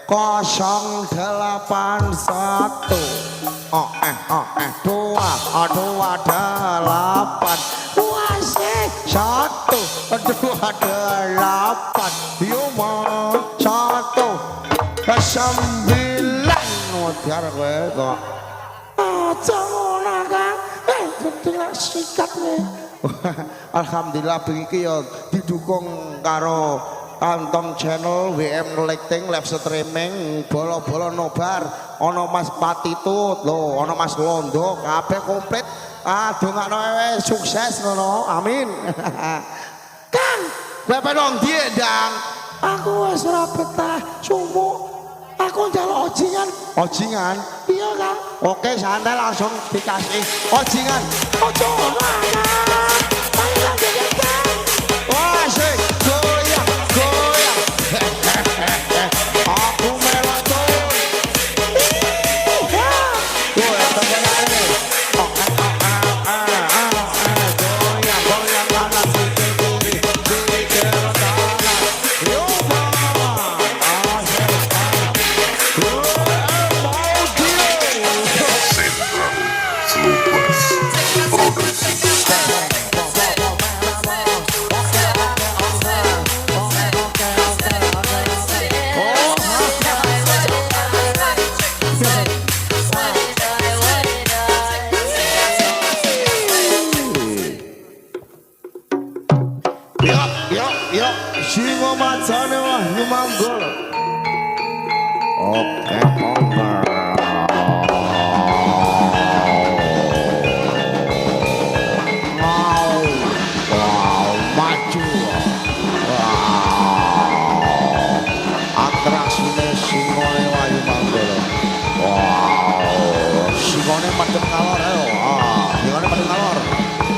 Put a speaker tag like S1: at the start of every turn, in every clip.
S1: 081 228 1 228 Yuma 1 9 Mutiara gue kok aja ngono Kang penting sikat nih alhamdulillah begini ya didukung karo Kantong Channel WM Collecting live streaming bolo-bolo nobar ono Mas Patitut lho ono Mas Londo kabeh komplit dongakno sukses ngono amin Kang kowe penong ndi Ndang aku wis ora betah sumpuk aku njaluk ojingan iya Kang oke santai langsung dikasih ojingan ojo ngono wah sik Singo macane wahyu manggol. Oke, onger. Wow, maju. Atraksine singone wahyu manggol. Wow, singone madhep ngalor ayo. Singone madhep ngalor.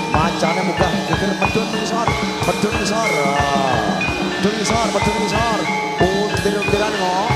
S1: Macane munggah geger medhun ngisor, medhun ngisor. Medun ngisor, untir-untiran kok.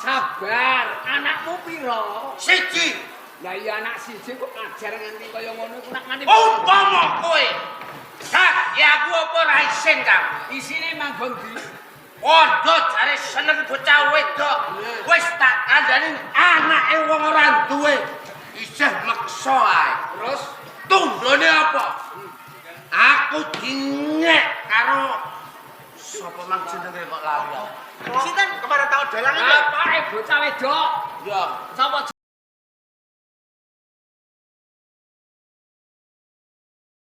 S2: Sabar, anakmu piro?
S3: Siji.
S2: Lah iya anak siji kok ngajar nganti kaya ngono iku nak nganti
S3: Umpama kowe. Hah, ya aku apa ora isin, Kang?
S2: isine manggon di.
S3: Padha jare seneng bocah wedok. Wis tak kandhani anake wong ora duwe. Isih meksa ae.
S2: Terus
S3: tundone apa? Aku dingek karo Sapa mang jenenge kok lali?
S2: Sinten kemarin tau dalang iki?
S3: Bapake bocah wedok.
S2: Ya, sapa